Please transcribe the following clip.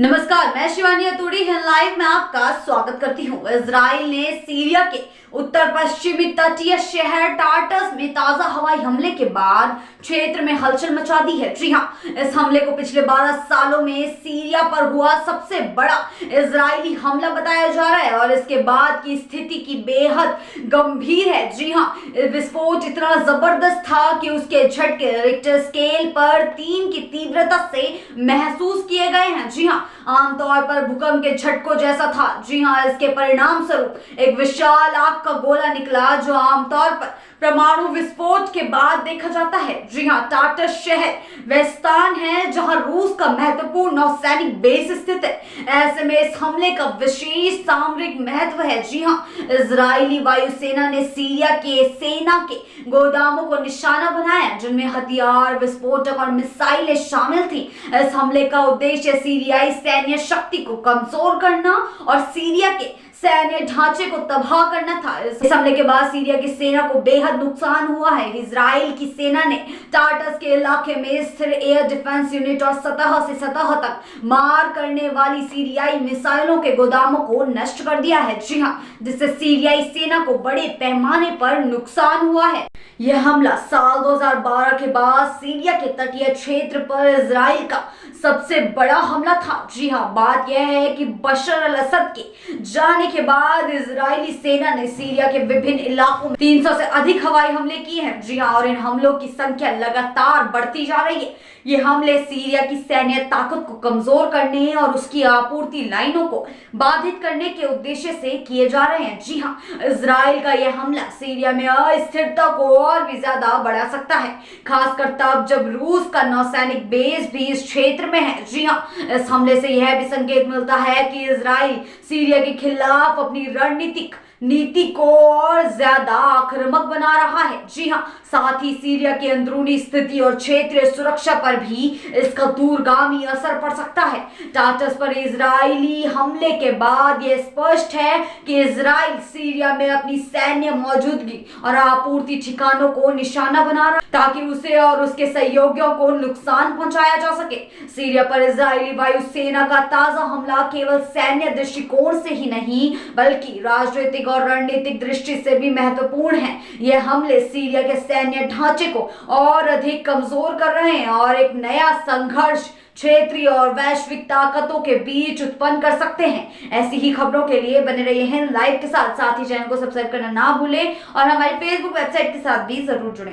नमस्कार, मैं शिवानी अतुड़ी लाइव में आपका स्वागत करती हूँ। इजराइल ने सीरिया के उत्तर पश्चिमी तटीय शहर टार्टस में ताजा हवाई हमले के बाद क्षेत्र में हलचल मचा दी है। जी हाँ, इस हमले को पिछले 12 सालों में सीरिया पर हुआ सबसे बड़ा इजरायली हमला बताया जा रहा है और इसके बाद की स्थिति की बेहद गंभीर है। जी हाँ, विस्फोट इतना जबरदस्त था कि उसके झटके रिक्टर स्केल पर 3 की तीव्रता से महसूस किए गए हैं। जी हाँ, आमतौर पर भूकंप के झटकों जैसा था। जी हाँ, इसके परिणाम स्वरूप एक विशाल आग का गोला निकला जो आमतौर पर परमाणु विस्फोट के बाद देखा जाता है। जी हाँ, टार्टस शहर वह स्थान है जहां रूस का महत्वपूर्ण नौसैनिक बेस स्थित है। ऐसे में इस हमले का विशेष सामरिक महत्व है। जी हाँ, इजरायली वायुसेना ने सीरिया के सेना के गोदामों को निशाना बनाया जिनमें हथियार, विस्फोटक और मिसाइलें शामिल थी। इस हमले का उद्देश्य सीरियाई सैन्य शक्ति को कमजोर करना और सीरिया के सैन्य ढांचे को तबाह करना था। इस हमले के बाद सीरिया की सेना को बेहद नुकसान हुआ है। इजराइल की सेना ने टार्टस के इलाके में स्थिर एयर डिफेंस यूनिट और सतह से सतह तक मार करने वाली सीरियाई मिसाइलों के गोदामों को नष्ट कर दिया है। जी हाँ, जिससे सीरियाई सेना को बड़े पैमाने पर नुकसान हुआ है। यह हमला साल 2012 के बाद सीरिया के तटीय क्षेत्र पर इजराइल का सबसे बड़ा हमला था। जी हाँ, बात यह है कि बशर अल असद के जाने के बाद इजरायली सेना ने सीरिया के विभिन्न इलाकों में 300 से अधिक हवाई हमले किए हैं। जी हाँ, और इन हमलों की संख्या लगातार बढ़ती जा रही है। ये हमले सीरिया की सैन्य ताकत को कमजोर करने और उसकी आपूर्ति लाइनों को बाधित करने के उद्देश्य से किए जा रहे हैं। जी हाँ, इजराइल का यह हमला सीरिया में अस्थिरता को और भी ज्यादा बढ़ा सकता है, खासकर तब जब रूस का नौसैनिक बेस भी इस क्षेत्र में है। जी हाँ, इस हमले से यह भी संकेत मिलता है कि इजराइल सीरिया के खिलाफ अपनी रणनीतिक नीति को और ज्यादा आक्रामक बना रहा है। जी हाँ, साथ ही सीरिया की अंदरूनी स्थिति और क्षेत्रीय सुरक्षा पर भी इसका दूरगामी असर पड़ सकता है। टार्टस पर इजरायली हमले के बाद यह स्पष्ट है कि इजराइल सीरिया में अपनी सैन्य मौजूदगी और आपूर्ति ठिकानों को निशाना बना रहा ताकि उसे और उसके सहयोगियों को नुकसान पहुंचाया जा सके। सीरिया पर इजरायली वायुसेना का ताजा हमला केवल सैन्य दृष्टिकोण से ही नहीं बल्कि राजनीतिक और रणनीतिक दृष्टि से भी महत्वपूर्ण है। यह हमले सीरिया के सैन्य ढांचे को और अधिक कमजोर कर रहे हैं और एक नया संघर्ष क्षेत्रीय और वैश्विक ताकतों के बीच उत्पन्न कर सकते हैं। ऐसी ही खबरों के लिए बने रहिए हैं लाइव के साथ ही चैनल को सब्सक्राइब करना ना भूलें और हमारी फेसबुक वेबसाइट के साथ भी जरूर जुड़ें।